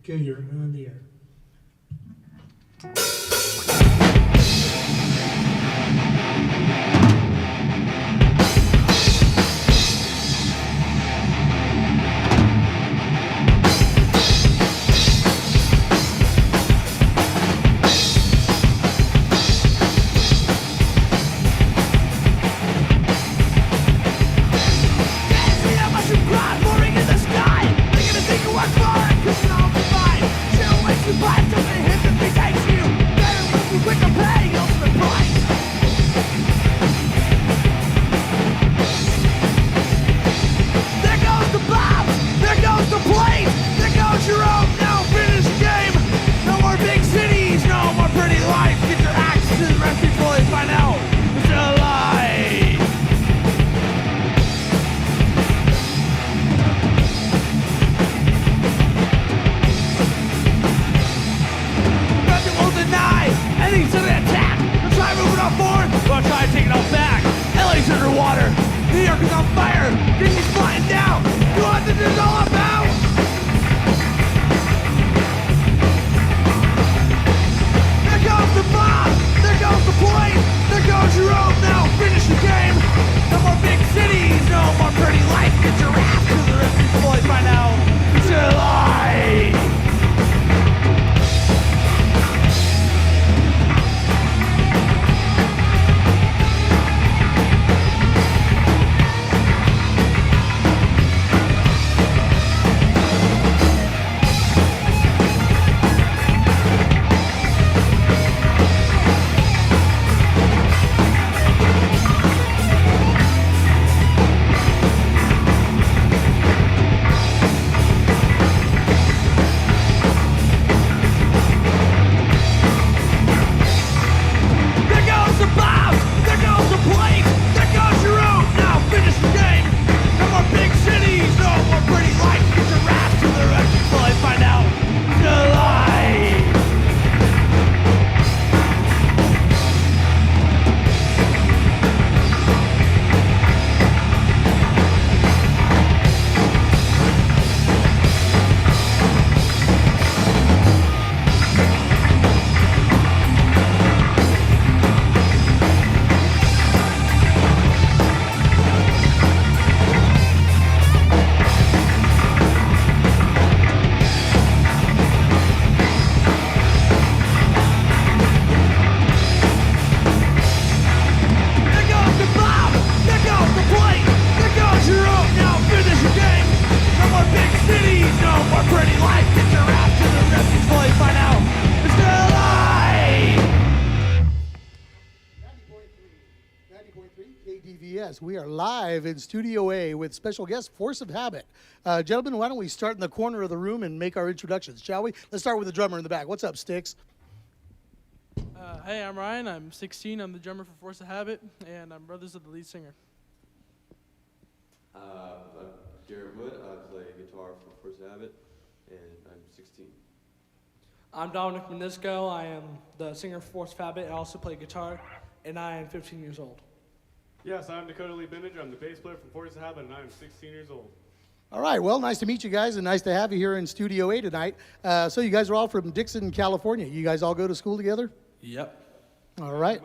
Okay, you're on the air. KDVS. We are live in Studio A with special guest Force of Habit. Gentlemen, why don't we start in the corner of the room and make our introductions, shall we? Let's start with the drummer in the back. What's up, Sticks? Hey, I'm Ryan. I'm 16. I'm the drummer for Force of Habit, and I'm brothers of the lead singer. I'm Garrett Wood. I play guitar for Force of Habit, and I'm 16. I'm Dominic Mendisco. I am the singer for Force of Habit. I also play guitar, and I am 15 years old. Yes, I'm Dakota Lee Bendinger. I'm the bass player from Force of Habit, and I'm 16 years old. All right, well, nice to meet you guys, and nice to have you here in Studio A tonight. So you guys are all from Dixon, California. You guys all go to school together? Yep. All right.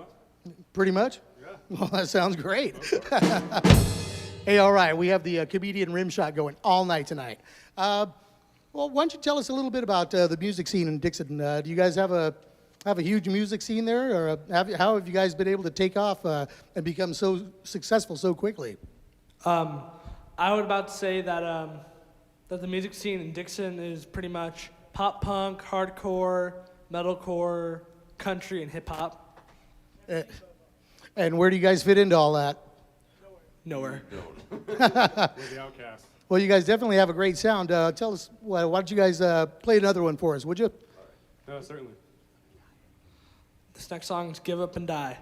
Pretty much? Yeah. Well, that sounds great. Hey, all right, we have the comedian Rimshot going all night tonight. Well, why don't you tell us a little bit about the music scene in Dixon? Do you guys have a huge music scene there, or how have you guys been able to take off and become so successful so quickly? I would about to say that that the music scene in Dixon is pretty much pop punk, hardcore, metalcore, country, and hip hop. And where do you guys fit into all that? Nowhere. We're the outcasts. Well, you guys definitely have a great sound. Tell us, why don't you guys play another one for us, would you? No, certainly. This next song is Give Up and Die.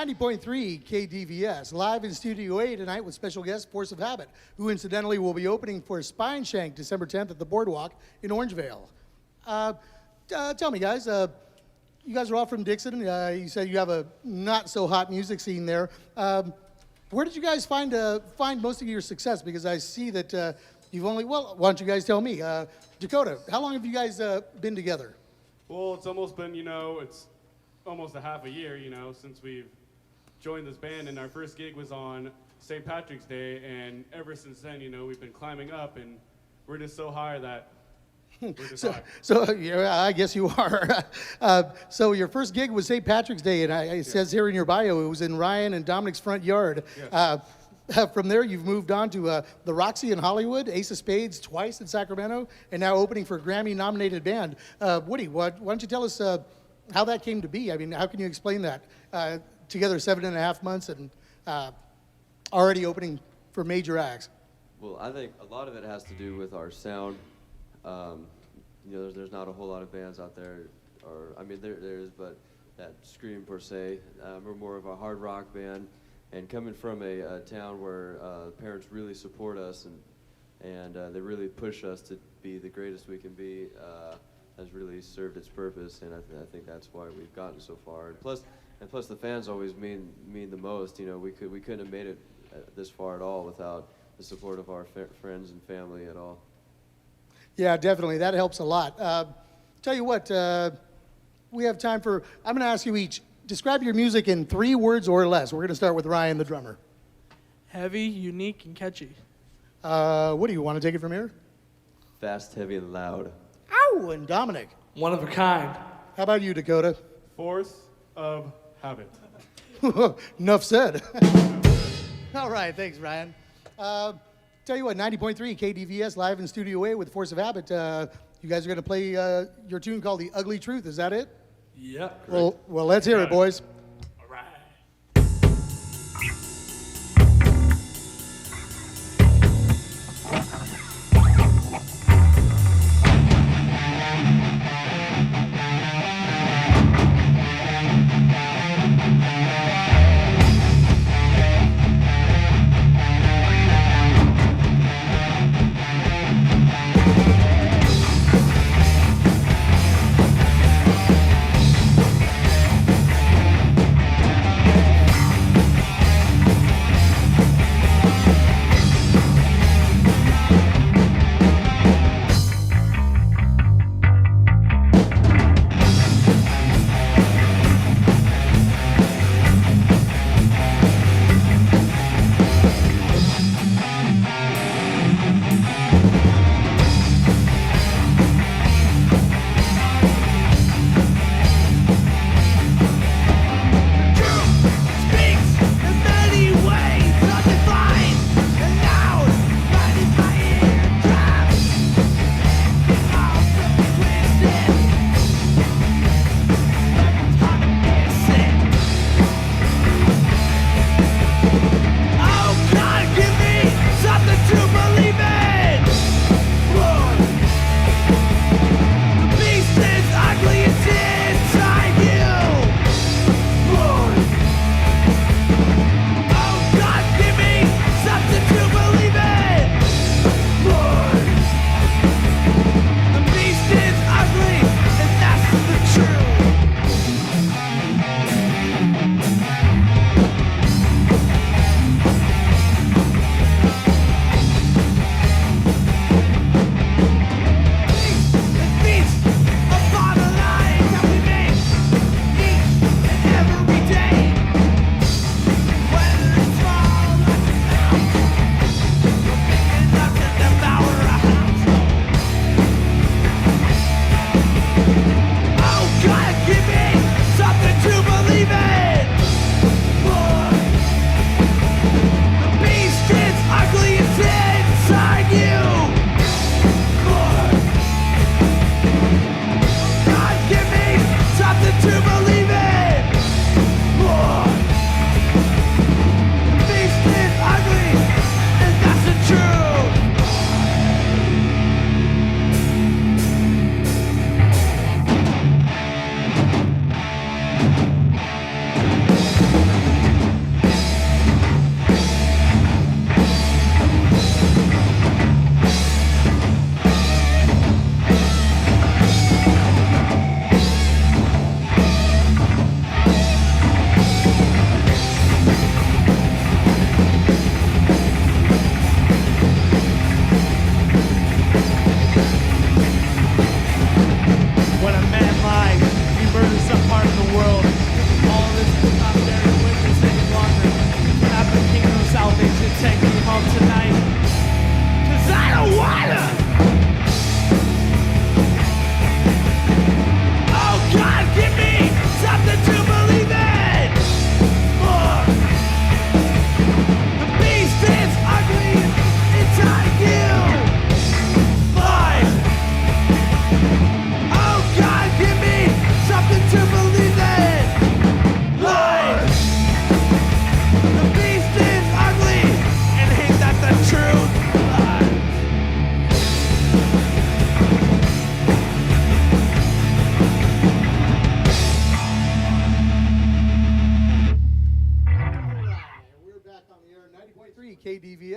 90.3 KDVS, live in Studio A tonight with special guest Force of Habit, who incidentally will be opening for Spine Shank December 10th at the Boardwalk in Orangevale. Tell me, guys, you guys are all from Dixon. You said you have a not-so-hot music scene there. Where did you guys find most of your success? Because I see that you've only, well, why don't you guys tell me? Dakota, how long have you guys been together? Well, it's almost been, it's almost a half a year, since we've joined this band, and our first gig was on St. Patrick's Day, and ever since then, we've been climbing up, and we're just so high that we're just high. So yeah, I guess you are. So your first gig was St. Patrick's Day, and it says here in your bio it was in Ryan and Dominic's front yard. Yes. From there, you've moved on to the Roxy in Hollywood, Ace of Spades twice in Sacramento, and now opening for a Grammy-nominated band. Woody, why don't you tell us how that came to be? I mean, how can you explain that? Together 7.5 months and already opening for major acts. Well, I think a lot of it has to do with our sound. There's not a whole lot of bands out there, or I mean, there is, but that scream per se. We're more of a hard rock band, and coming from a town where parents really support us and they really push us to be the greatest we can be, has really served its purpose, and I think that's why we've gotten so far. And plus, the fans always mean the most. We couldn't have made it this far at all without the support of our friends and family at all. Yeah, definitely. That helps a lot. Tell you what, we have time for, I'm going to ask you each, describe your music in 3 words or less. We're going to start with Ryan, the drummer. Heavy, unique, and catchy. What do you want to take it from here? Fast, heavy, and loud. Ow! And Dominic. One of a kind. How about you, Dakota? Force of habit. Enough said. All right, thanks, Ryan. Tell you what, 90.3 KDVS live in Studio A with Force of Habit. You guys are going to play your tune called The Ugly Truth. Is that it? Yep. Well, let's hear it, boys. All right.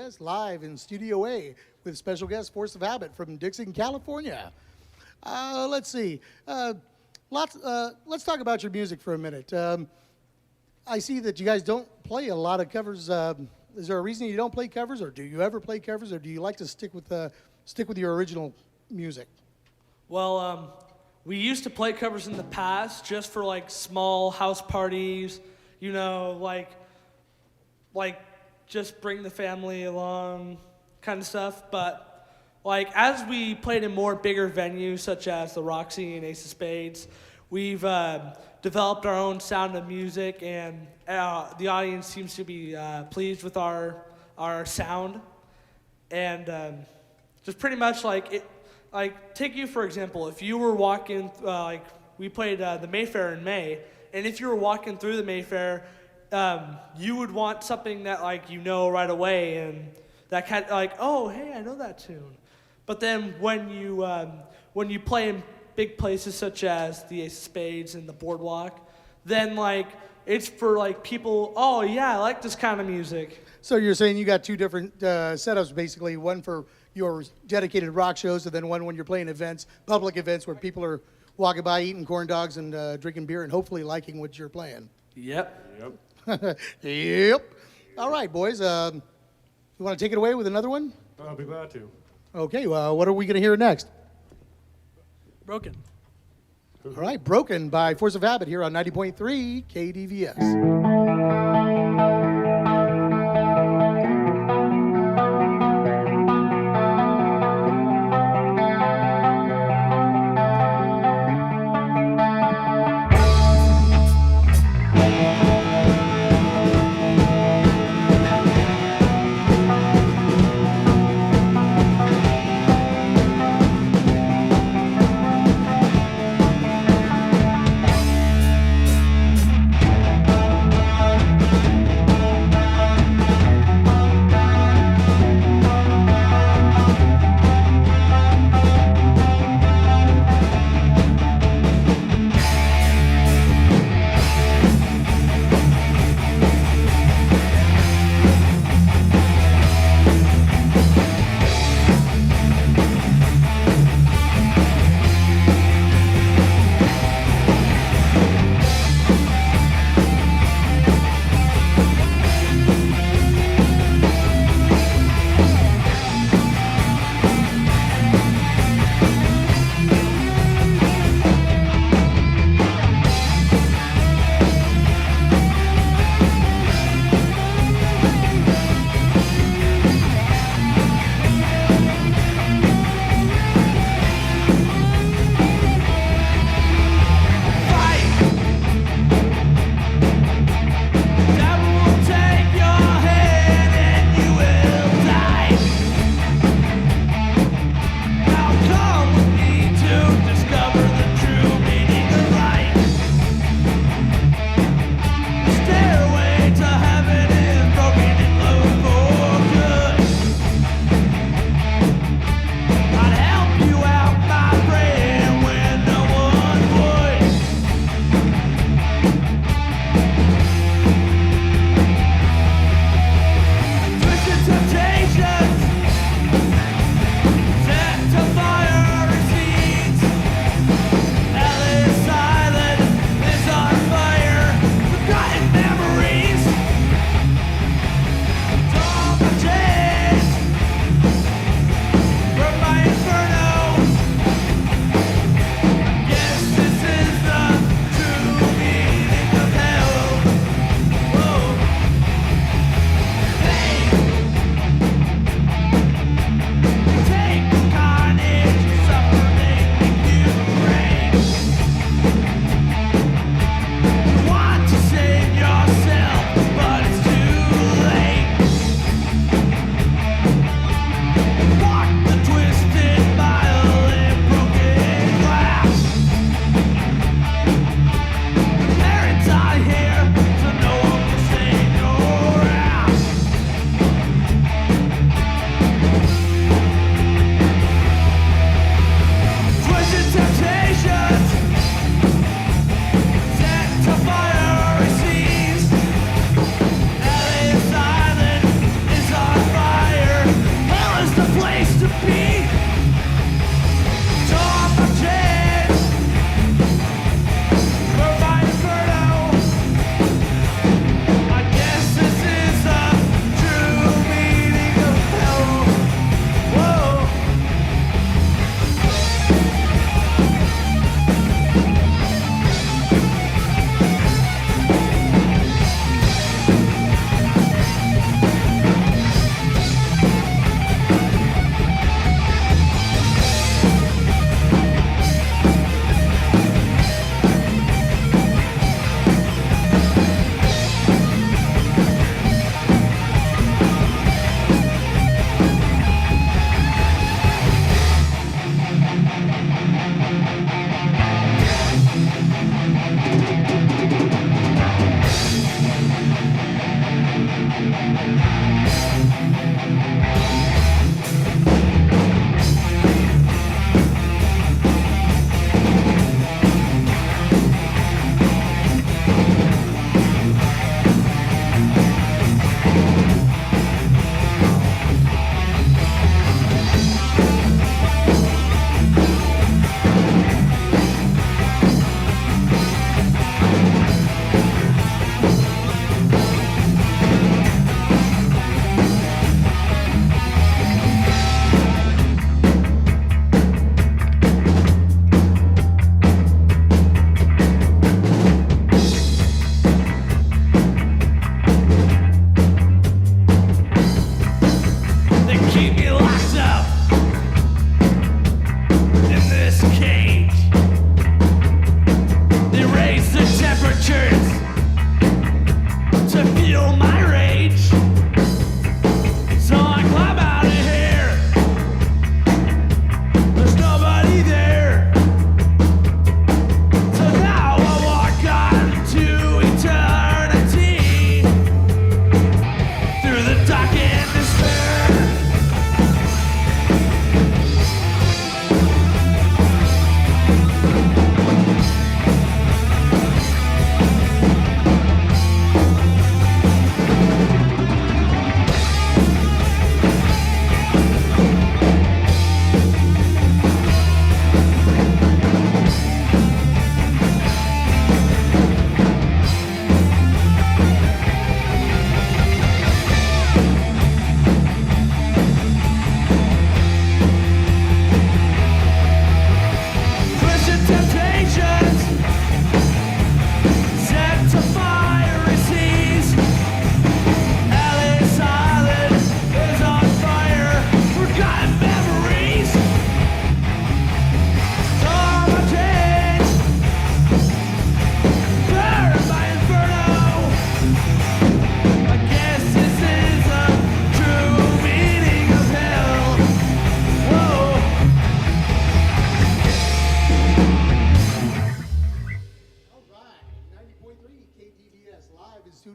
KDVS live in Studio A with special guest Force of Habit from Dixon, California. Let's see. Let's talk about your music for a minute. I see that you guys don't play a lot of covers. Is there a reason you don't play covers, or do you ever play covers, or do you like to stick with your original music? Well, we used to play covers in the past just for like small house parties, you know, like just bring the family along kind of stuff. But like as we played in more bigger venues such as the Roxy and Ace of Spades, we've developed our own sound of music, and the audience seems to be pleased with our sound. And just pretty much like it. Like, take you for example, if you were walking, like, we played the Mayfair in May, and if you were walking through the Mayfair, you would want something that, like, you know right away, and that kind of, like, oh, hey, I know that tune. But then when you play in big places such as the Ace of Spades and the Boardwalk, then, like, it's for, like, people, oh, yeah, I like this kind of music. So you're saying you got two different setups, basically, one for your dedicated rock shows, and then one when you're playing events, public events, where people are walking by eating corn dogs and drinking beer and hopefully liking what you're playing. Yep. Yep. All right, boys. You want to take it away with another one? I'll be glad to. Okay, well, what are we going to hear next? Broken. All right, Broken by Force of Habit here on 90.3 KDVS.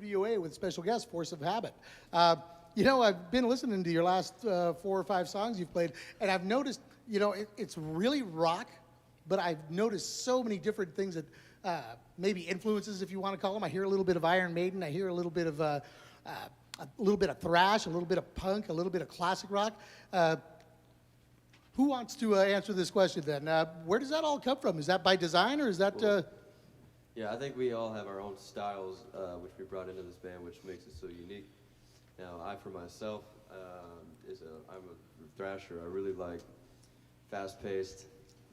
Studio A with special guest, Force of Habit. You know, I've been listening to your last 4 or 5 songs you've played, and I've noticed, you know, it's really rock, but I've noticed so many different things that maybe influences, if you want to call them. I hear a little bit of Iron Maiden. I hear a little bit of thrash, a little bit of punk, a little bit of classic rock. Who wants to answer this question then? Where does that all come from? Is that by design, or is that... Yeah, I think we all have our own styles, which we brought into this band, which makes it so unique. Now, I, for myself, I'm a thrasher. I really like fast-paced,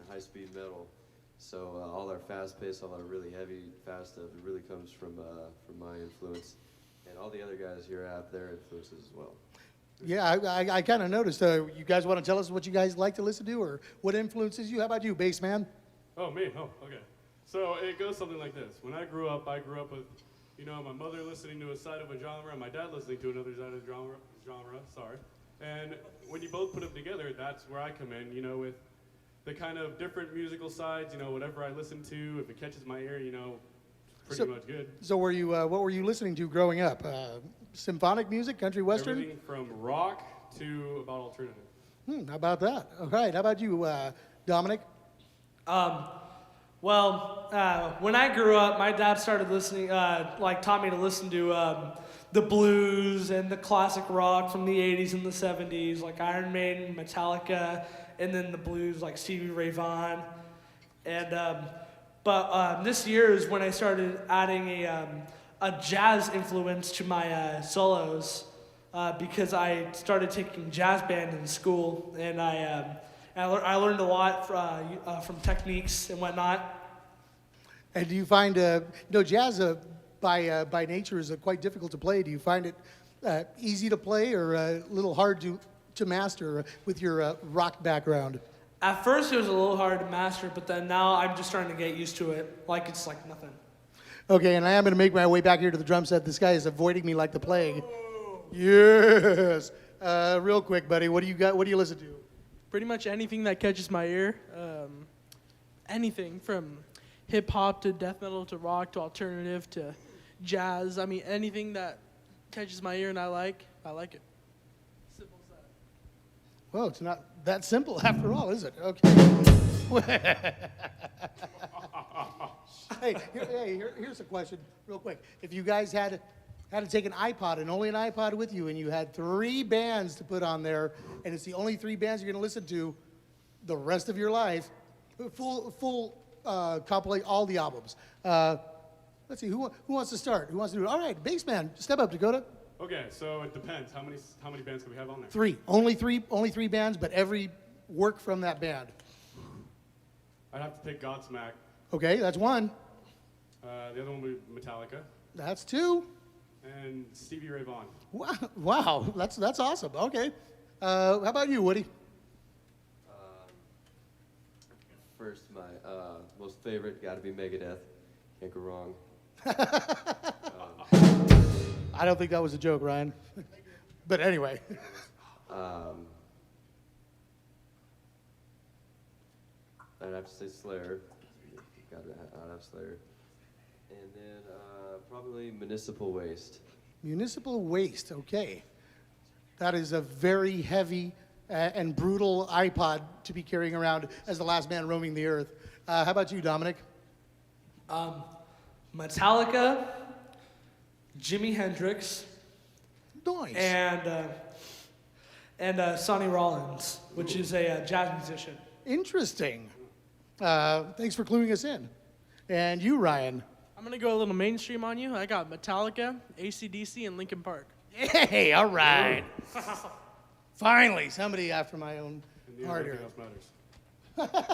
high-speed metal. So all our fast-paced, all our really heavy, fast stuff, it really comes from my influence. And all the other guys here have their influences as well. Yeah, I kind of noticed. You guys want to tell us what you guys like to listen to, or what influences you? How about you, bass man? Oh, me? Oh, okay. So it goes something like this. When I grew up with, you know, my mother listening to a side of a genre and my dad listening to another side of the genre, sorry. And when you both put them together, that's where I come in, you know, with the kind of different musical sides, you know, whatever I listen to, if it catches my ear, you know, pretty much good. So were you, what were you listening to growing up? Symphonic music, country western? Everything from rock to about alternative. How about that? All right, how about you, Dominic? Well, when I grew up, my dad started listening, taught me to listen to the blues and the classic rock from the 80s and the 70s, like Iron Maiden, Metallica, and then the blues like Stevie Ray Vaughan. And but this year is when I started adding a jazz influence to my solos, because I started taking jazz band in school, and I learned a lot from techniques and whatnot. And do you find, you know, jazz by nature is quite difficult to play. Do you find it easy to play, or a little hard to master with your rock background? At first it was a little hard to master, but then now I'm just starting to get used to it. Like it's like nothing. Okay, and I am going to make my way back here to the drum set. This guy is avoiding me like the plague. Yes. Real quick, buddy, what do you got? What do you listen to? Pretty much anything that catches my ear. Anything from hip hop to death metal to rock to alternative to jazz. I mean, anything that catches my ear and I like it. Simple as that. Well, it's not that simple after all, is it? Okay. Here's a question, real quick. If you guys had to take an iPod and only an iPod with you, and you had 3 bands to put on there, and it's the only 3 bands you're going to listen to the rest of your life, full compilate all the albums. Let's see, who wants to start? Who wants to do it? All right, bass man, step up, Dakota. Okay, so it depends. How many bands can we have on there? 3. Only three bands, but every work from that band. I'd have to pick Godsmack. Okay, that's 1. The other one would be Metallica. That's 2. And Stevie Ray Vaughan. Wow, that's awesome. Okay, how about you, Woody? First, my most favorite got to be Megadeth. Can't go wrong. I don't think that was a joke, Ryan. But anyway. I'd have to say Slayer. I'd have Slayer. And then probably Municipal Waste. Municipal Waste, okay. That is a very heavy and brutal iPod to be carrying around as the last man roaming the earth. How about you, Dominic? Metallica, Jimi Hendrix, Nice. and Sonny Rollins, which is a jazz musician. Interesting. Thanks for cluing us in. And you, Ryan? I'm going to go a little mainstream on you. I got Metallica, AC/DC, and Linkin Park. Hey, all right. Finally, somebody after my own heart here. Else matters.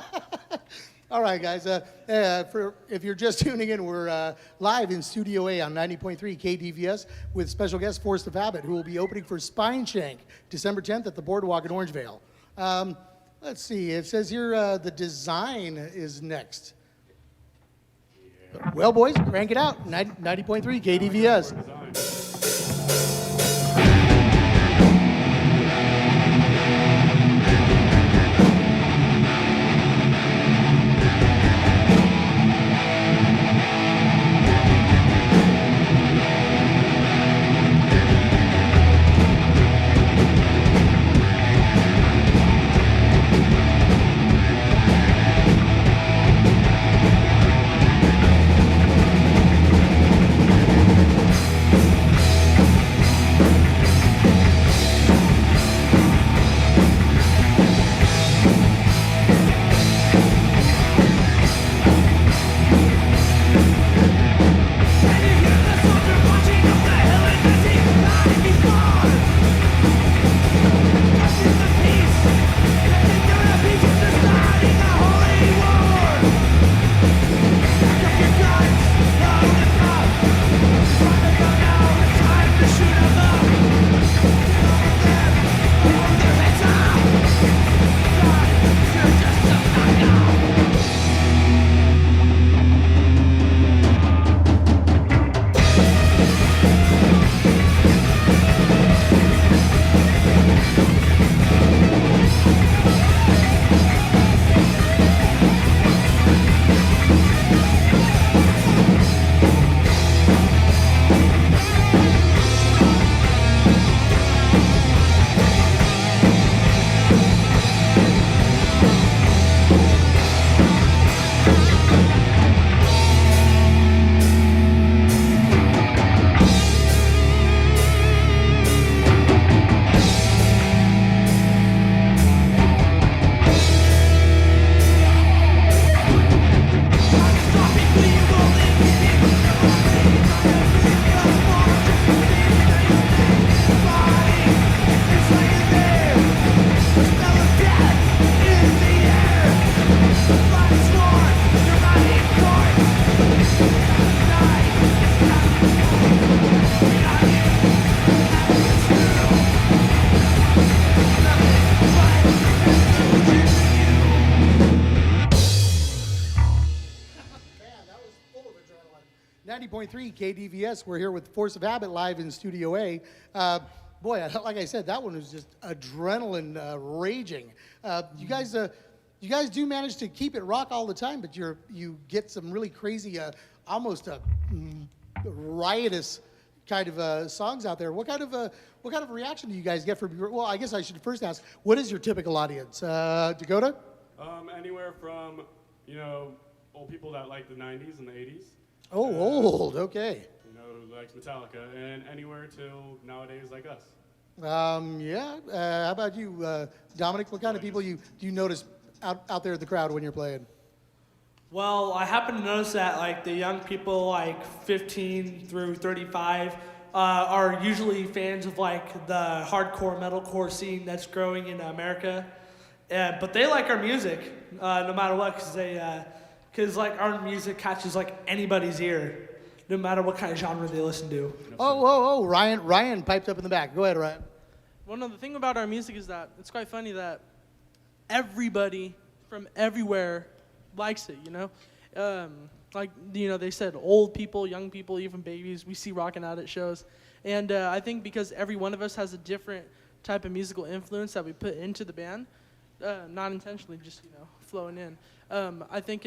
All right, guys. If you're just tuning in, we're live in Studio A on 90.3 KDVS with special guest Force of Habit, who will be opening for Spine Shank December 10th at the Boardwalk in Orangevale. Let's see. It says here the design is next. Well, boys, crank it out. 90.3 KDVS. Design. 90.3 KDVS. We're here with Force of Habit live in Studio A. Boy, like I said, that one was just adrenaline raging. You guys do manage to keep it rock all the time, but you get some really crazy, almost riotous kind of songs out there. What kind of reaction do you guys get from your? Well, I guess I should first ask, what is your typical audience? Dakota? Anywhere from, old people that like the 90s and the 80s. Oh, old. Okay. Who likes Metallica, and anywhere till nowadays like us. Yeah. How about you, Dominic? What kind of people do you notice out there in the crowd when you're playing? Well, I happen to notice that like the young people, like 15 through 35, are usually fans of like the hardcore metalcore scene that's growing in America. But they like our music, no matter what, because like our music catches like anybody's ear, no matter what kind of genre they listen to. Oh! Ryan piped up in the back. Go ahead, Ryan. Well, no, the thing about our music is that it's quite funny that everybody from everywhere likes it, they said old people, young people, even babies, we see rocking out at shows. And I think because every one of us has a different type of musical influence that we put into the band, not intentionally, just, flowing in. I think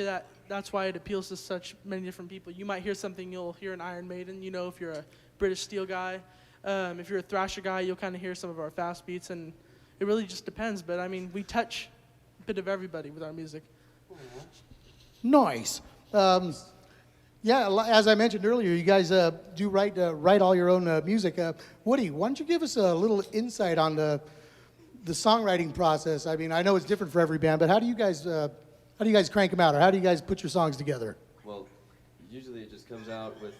that's why it appeals to such many different people. You might hear something, you'll hear an Iron Maiden, if you're a British Steel guy. If you're a Thrasher guy, you'll kind of hear some of our fast beats, and it really just depends. But, I mean, we touch a bit of everybody with our music. Nice. Yeah, as I mentioned earlier, you guys do write all your own music. Woody, why don't you give us a little insight on the songwriting process? I mean, I know it's different for every band, but how do you guys crank them out, or how do you guys put your songs together? Well, usually it just comes out with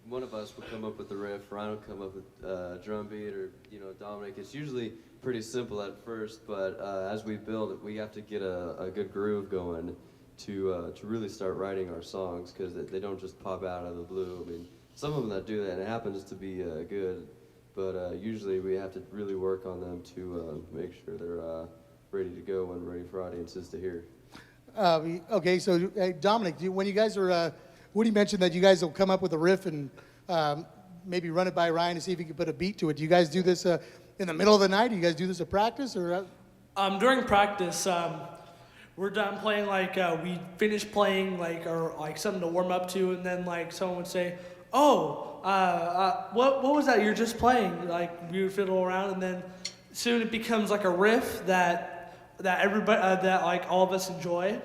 one of us will come up with the riff, Ryan will come up with a drum beat, or Dominic. It's usually pretty simple at first, but as we build it, we have to get a good groove going to really start writing our songs, because they don't just pop out of the blue. I mean, some of them that do that, and it happens to be good, but usually we have to really work on them to make sure they're ready to go and ready for audiences to hear. Okay, so Dominic, when you guys are, Woody mentioned that you guys will come up with a riff and maybe run it by Ryan to see if he can put a beat to it. Do you guys do this in the middle of the night? Do you guys do this at practice, or? During practice, we're done playing, we finish playing, or something to warm up to, and then, someone would say, what was that you're just playing? We would fiddle around, and then soon it becomes, a riff that everybody, all of us enjoy,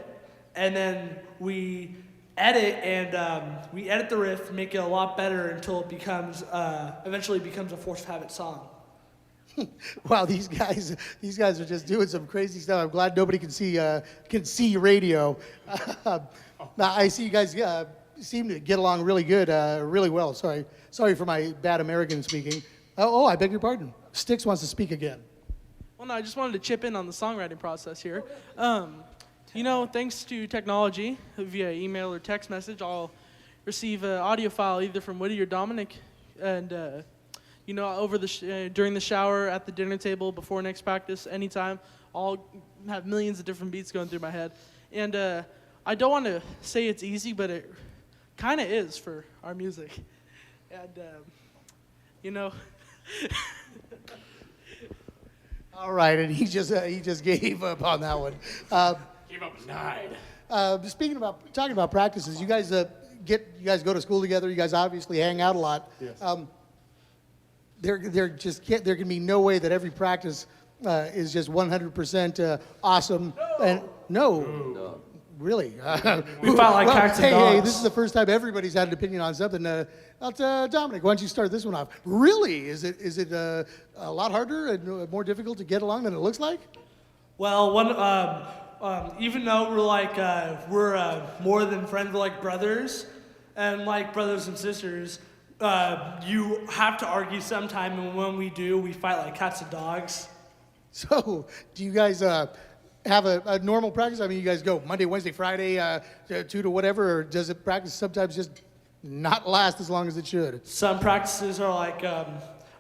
and then we edit, and we edit the riff, make it a lot better until it eventually becomes a Force of Habit song. Wow, these guys are just doing some crazy stuff. I'm glad nobody can see radio. Now I see you guys seem to get along really good, really well. Sorry for my bad American speaking. Oh, I beg your pardon. Styx wants to speak again. Well, no, I just wanted to chip in on the songwriting process here. Thanks to technology, via email or text message, I'll receive an audio file either from Woody or Dominic, and over during the shower, at the dinner table, before next practice, anytime, I'll have millions of different beats going through my head. And I don't want to say it's easy, but it kind of is for our music. And All right, and he just gave up on that one. Gave up and died. Talking about practices, you guys go to school together. You guys obviously hang out a lot. Yes. There can be no way that every practice is just 100% awesome. No. Really. We felt like cats and dogs. Hey, this is the first time everybody's had an opinion on something. Dominic, why don't you start this one off? Really? Is it a lot harder and more difficult to get along than it looks like? Well, even though we're more than friends, we're like brothers, and like brothers and sisters, you have to argue sometime, and when we do, we fight like cats and dogs. So, do you guys have a normal practice? I mean, you guys go Monday, Wednesday, Friday, 2 to whatever, or does it practice sometimes just not last as long as it should? Some practices are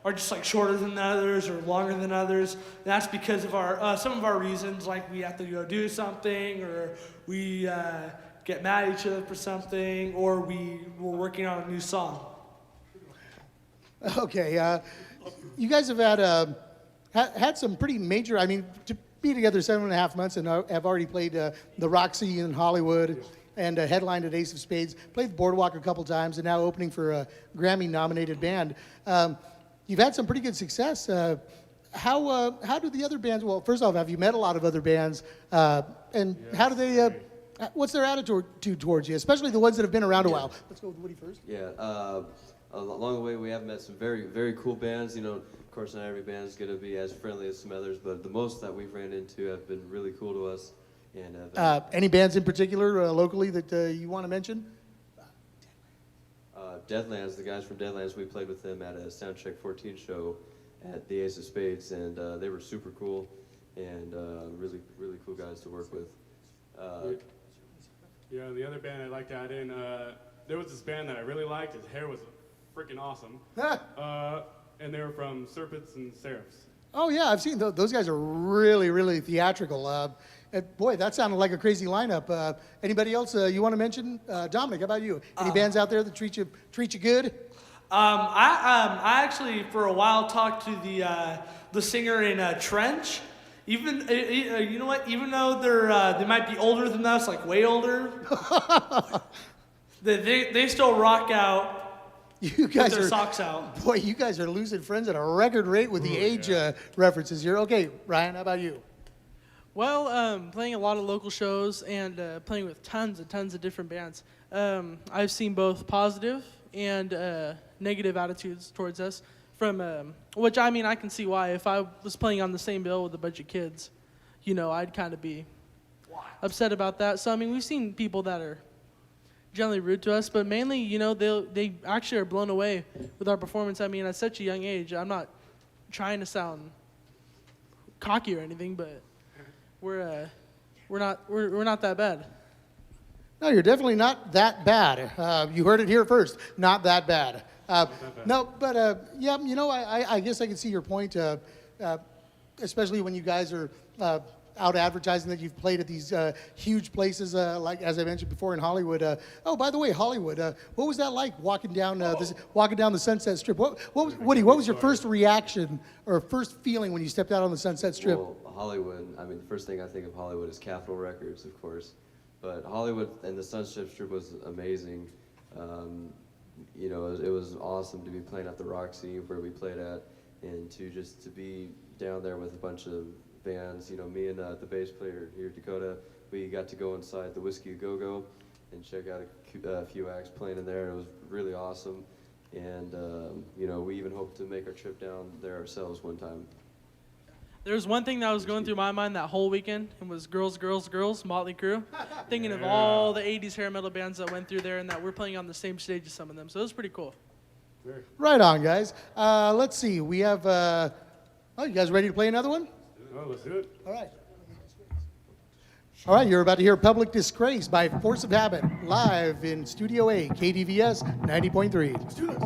are just like shorter than others or longer than others. And that's because of our some of our reasons, like we have to go do something, or we get mad at each other for something, or we're working on a new song. Okay, you guys have had some pretty major. I mean, to be together 7.5 months and have already played the Roxy in Hollywood and headlined at Ace of Spades. Played the Boardwalk a couple times, and now opening for a Grammy-nominated band. You've had some pretty good success. How do the other bands? Well, first off, have you met a lot of other bands? And how do they? What's their attitude towards you, especially the ones that have been around a while? Let's go with Woody first. Yeah, along the way we have met some very, very cool bands. You know, of course, not every band is going to be as friendly as some others, but the most that we've ran into have been really cool to us. And any bands in particular locally that you want to mention? Deadlands, the guys from Deadlands, we played with them at a Soundcheck 14 show at the Ace of Spades, and they were super cool and really, really cool guys to work with. Yeah, the other band I'd like to add in, there was this band that I really liked. His hair was freaking awesome. And they were from Serpents and Seraphs. Oh yeah, I've seen those guys are really, really theatrical. Boy, that sounded like a crazy lineup. Anybody else you want to mention? Dominic, how about you? Any bands out there that treat you good? I actually for a while talked to the singer in Trench. Even you know what? Even though they might be older than us, like way older, they still rock out. You guys with their are socks out. Boy, you guys are losing friends at a record rate with the age references here. Okay, Ryan, how about you? Well, playing a lot of local shows and playing with tons and tons of different bands. I've seen both positive and negative attitudes towards us. From which I mean, I can see why. If I was playing on the same bill with a bunch of kids, you know, I'd kind of be upset about that. So I mean, we've seen people that are generally rude to us, but mainly, you know, they actually are blown away with our performance. I mean, at such a young age, I'm not trying to sound cocky or anything, but we're not that bad. No, you're definitely not that bad. You heard it here first. Not that bad. No, but yeah, you know, I guess I can see your point, especially when you guys are out advertising that you've played at these huge places, like as I mentioned before in Hollywood. Oh, by the way, Hollywood. What was that like walking down the Sunset Strip? Woody, what was your first reaction or first feeling when you stepped out on the Sunset Strip? Well, Hollywood. I mean, the first thing I think of Hollywood is Capitol Records, of course. But Hollywood and the Sunset Strip was amazing. You know, it was awesome to be playing at the Roxy where we played at, and to be down there with a bunch of bands. You know, me and the bass player here, Dakota, we got to go inside the Whiskey Go-Go and check out a few acts playing in there. It was really awesome, and you know, we even hope to make our trip down there ourselves one time. There was one thing that was going through my mind that whole weekend, and was Girls, Girls, Girls, Motley Crue. Thinking of all the 80s hair metal bands that went through there and that we're playing on the same stage as some of them. So it was pretty cool. Right on, guys. Let's see. We have, oh, you guys ready to play another one? Oh, let's do it. All right. All right, you're about to hear Public Disgrace by Force of Habit, live in Studio A, KDVS 90.3. Let's do this.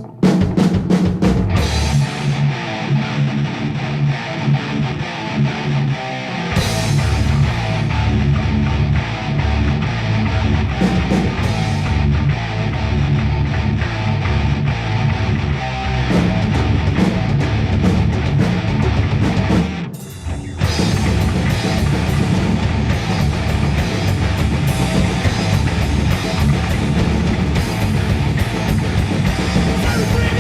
Free!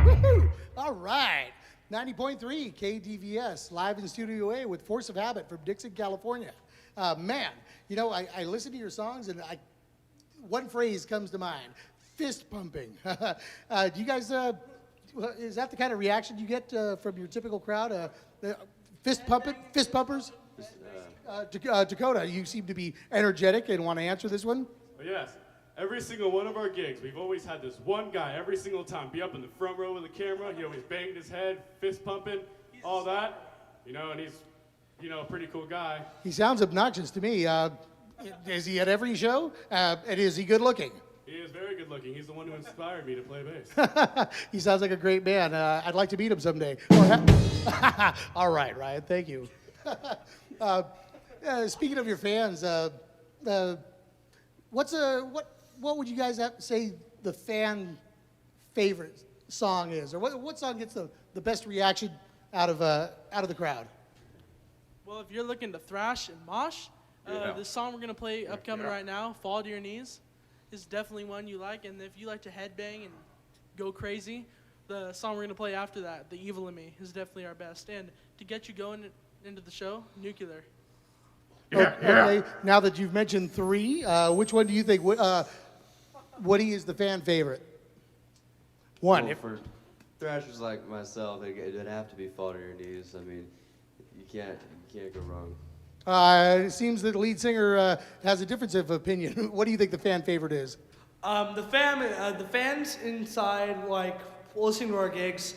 Woohoo! All right. 90.3 KDVS, live in Studio A with Force of Habit from Dixon, California. Man, you know, I listen to your songs and one phrase comes to mind, fist pumping. Do you guys, is that the kind of reaction you get from your typical crowd? The fist pumpers? Dakota, you seem to be energetic and want to answer this one. But yes, every single one of our gigs, we've always had this one guy every single time be up in the front row with the camera. He always banged his head, fist pumping, all that. You know, and he's, you know, a pretty cool guy. He sounds obnoxious to me. Is he at every show? And is he good looking? He is very good looking. He's the one who inspired me to play bass. He sounds like a great man. I'd like to meet him someday. All right, Ryan, thank you. Speaking of your fans, what would you guys say the fan favorite song is, or what song gets the best reaction out of the crowd? Well, if you're looking to thrash and mosh, the song we're going to play upcoming right now, Fall to Your Knees, is definitely one you like. And if you like to headbang and go crazy, the song we're going to play after that, The Evil in Me, is definitely our best. And to get you going into the show, Nuclear. Okay, now that you've mentioned three, which one do you think Woody is the fan favorite? One. Well, for thrashers like myself, it'd have to be Fall to Your Knees. I mean, you can't go wrong. It seems that the lead singer has a difference of opinion. What do you think the fan favorite is? The fans inside, like listening to our gigs,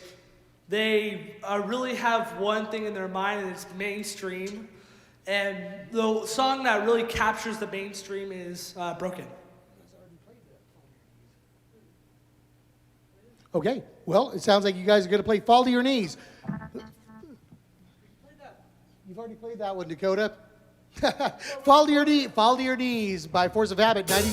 they really have one thing in their mind, and it's mainstream. And the song that really captures the mainstream is Broken. Okay, well, it sounds like you guys are going to play Fall to Your Knees. You've already played that one, Dakota. Fall to Your Knees by Force of Habit, 90.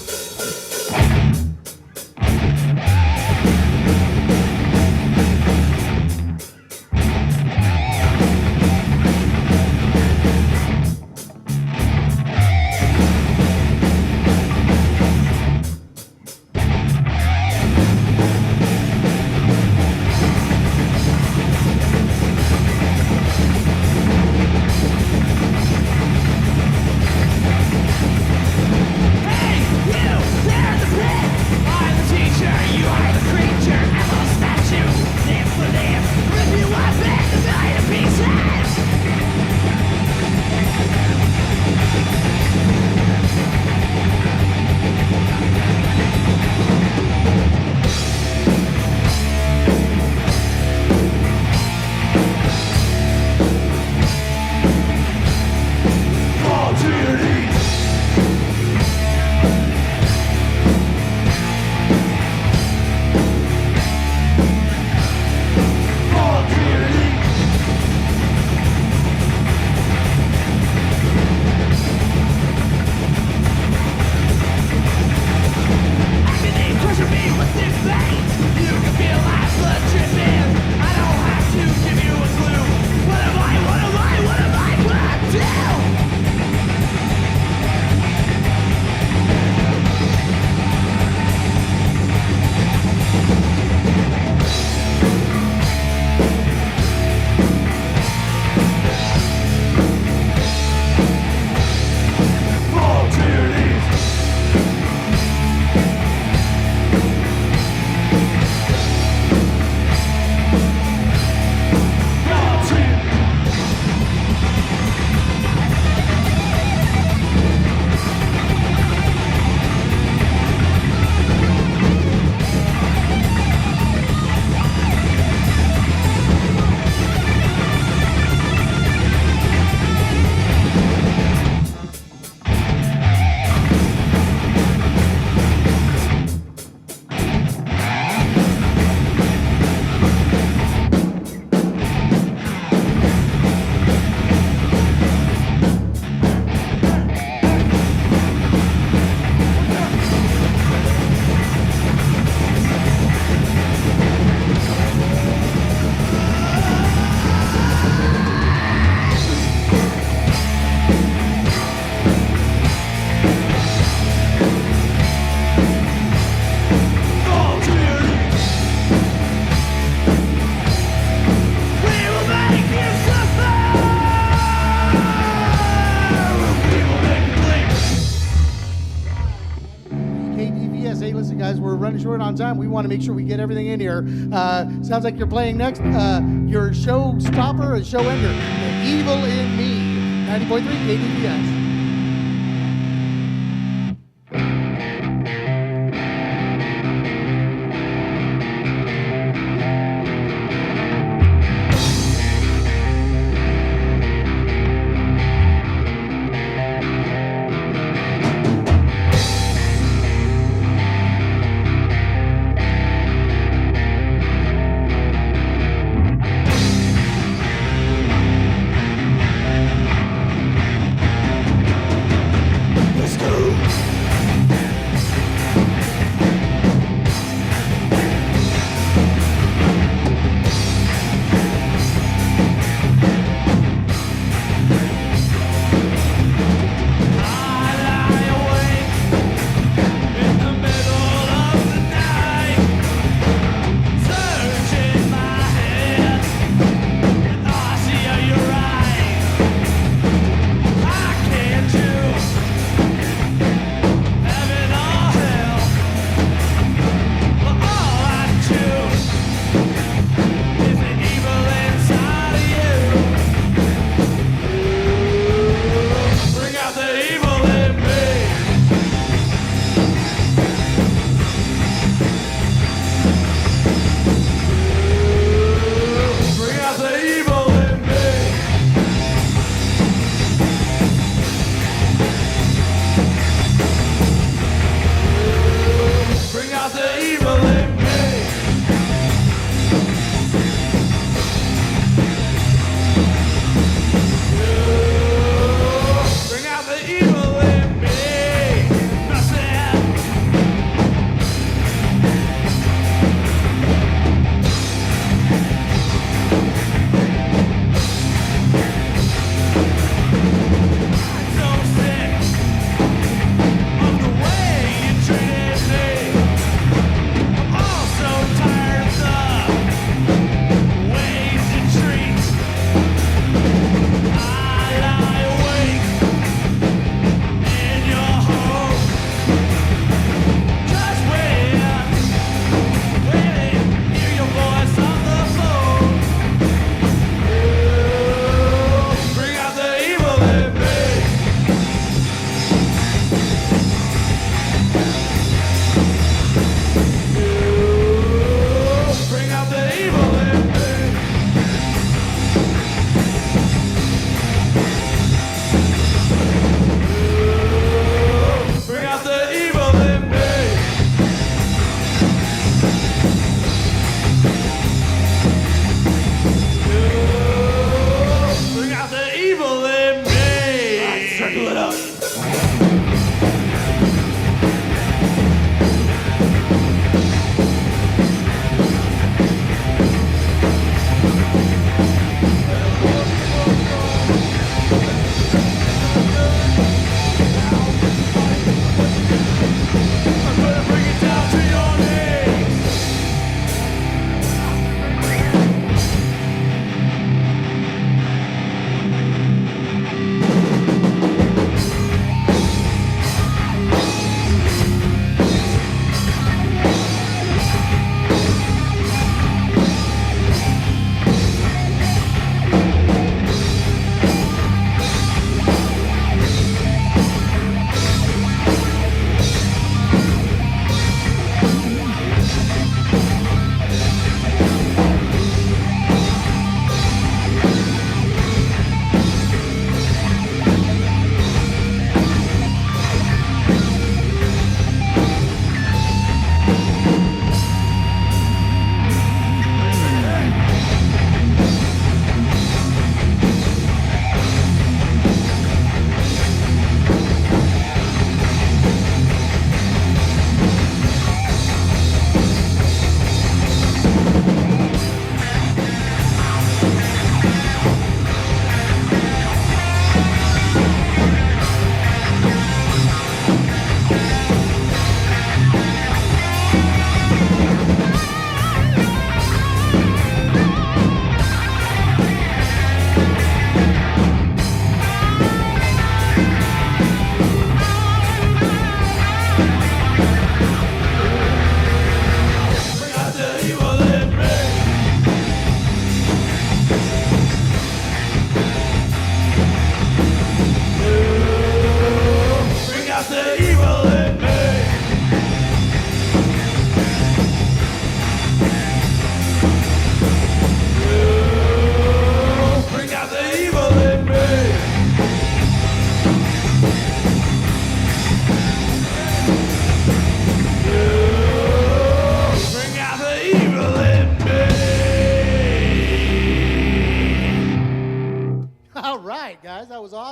Hey, you! Hey, listen, guys, we're running short on time. We want to make sure we get everything in here. Sounds like you're playing next. Your showstopper and show ender, The Evil in Me, 90.3 KDVS.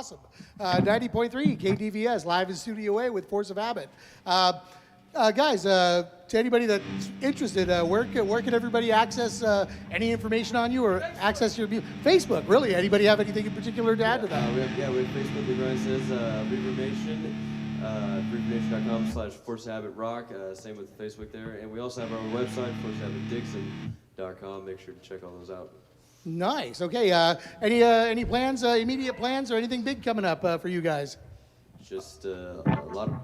awesome. 90.3 KDVS, live in Studio A with Force of Habit. Guys, to anybody that's interested, where can everybody access any information on you or access your Facebook? Really, anybody have anything in particular to add to that? We have Facebook, like Ryan says, Reverbnation, reverbnation.com/ForceHabitRock. Same with Facebook there. And we also have our own website, ForceHabitDixon.com. Make sure to check all those out. Nice. Okay. Any plans, immediate plans, or anything big coming up for you guys? Just a lot of